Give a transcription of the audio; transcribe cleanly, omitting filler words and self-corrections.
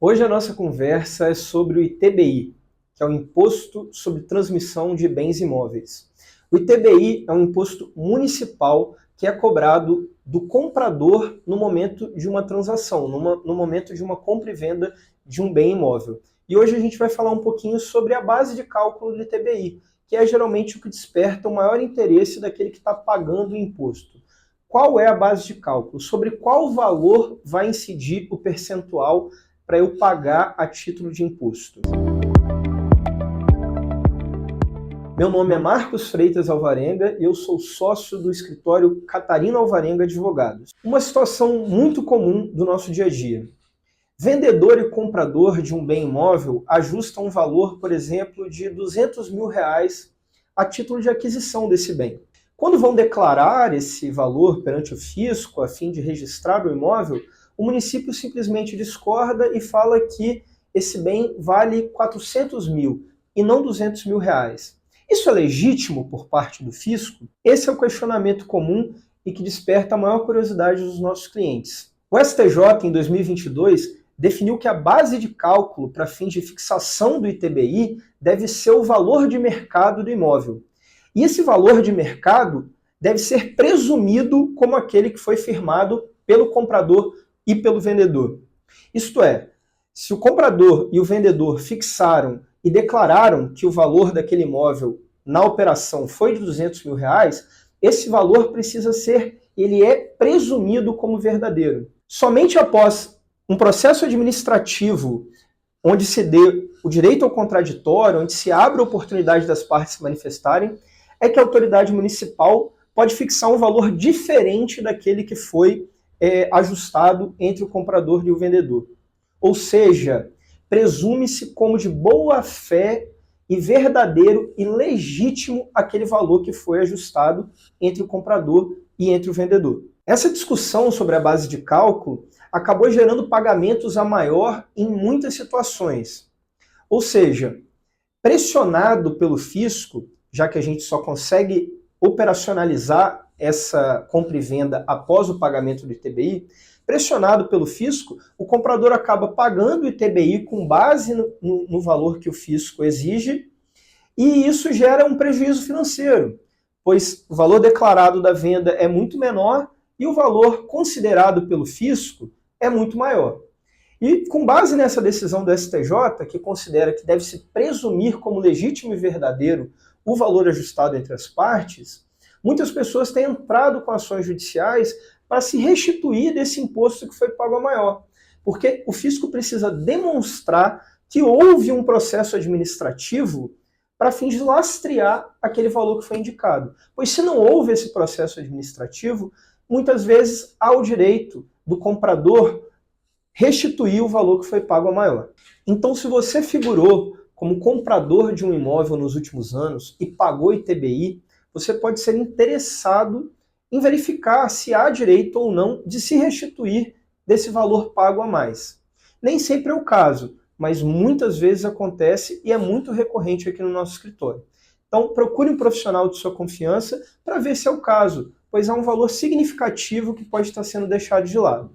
Hoje a nossa conversa é sobre o ITBI, que é o Imposto sobre Transmissão de Bens Imóveis. O ITBI é um imposto municipal que é cobrado do comprador no momento de uma transação, no momento de uma compra e venda de um bem imóvel. E hoje a gente vai falar um pouquinho sobre a base de cálculo do ITBI, que é geralmente o que desperta o maior interesse daquele que está pagando o imposto. Qual é a base de cálculo? Sobre qual valor vai incidir o percentual para eu pagar a título de imposto? Meu nome é Marcos Freitas Alvarenga e eu sou sócio do escritório Catarina Alvarenga Advogados. Uma situação muito comum do nosso dia a dia. Vendedor e comprador de um bem imóvel ajustam um valor, por exemplo, de R$200 mil a título de aquisição desse bem. Quando vão declarar esse valor perante o fisco, a fim de registrar o imóvel, o município simplesmente discorda e fala que esse bem vale 400 mil e não 200 mil reais. Isso é legítimo por parte do fisco? Esse é o questionamento comum e que desperta a maior curiosidade dos nossos clientes. O STJ, em 2022, definiu que a base de cálculo para fins de fixação do ITBI deve ser o valor de mercado do imóvel. E esse valor de mercado deve ser presumido como aquele que foi firmado pelo comprador e pelo vendedor. Isto é, se o comprador e o vendedor fixaram e declararam que o valor daquele imóvel na operação foi de 200 mil reais, esse valor precisa ser, ele é presumido como verdadeiro. Somente após um processo administrativo onde se dê o direito ao contraditório, onde se abre a oportunidade das partes se manifestarem, é que a autoridade municipal pode fixar um valor diferente daquele que foi ajustado entre o comprador e o vendedor. Ou seja, presume-se como de boa fé e verdadeiro e legítimo aquele valor que foi ajustado entre o comprador e entre o vendedor. Essa discussão sobre a base de cálculo acabou gerando pagamentos a maior em muitas situações. Ou seja, pressionado pelo fisco, já que a gente só consegue operacionalizar essa compra e venda após o pagamento do ITBI, pressionado pelo fisco, o comprador acaba pagando o ITBI com base no valor que o fisco exige, e isso gera um prejuízo financeiro, pois o valor declarado da venda é muito menor e o valor considerado pelo fisco é muito maior. E com base nessa decisão do STJ, que considera que deve-se presumir como legítimo e verdadeiro o valor ajustado entre as partes, muitas pessoas têm entrado com ações judiciais para se restituir desse imposto que foi pago a maior. Porque o fisco precisa demonstrar que houve um processo administrativo para fins de lastrear aquele valor que foi indicado. Pois se não houve esse processo administrativo, muitas vezes há o direito do comprador restituir o valor que foi pago a maior. Então, se você figurou como comprador de um imóvel nos últimos anos e pagou ITBI, você pode ser interessado em verificar se há direito ou não de se restituir desse valor pago a mais. Nem sempre é o caso, mas muitas vezes acontece e é muito recorrente aqui no nosso escritório. Então, procure um profissional de sua confiança para ver se é o caso, pois há um valor significativo que pode estar sendo deixado de lado.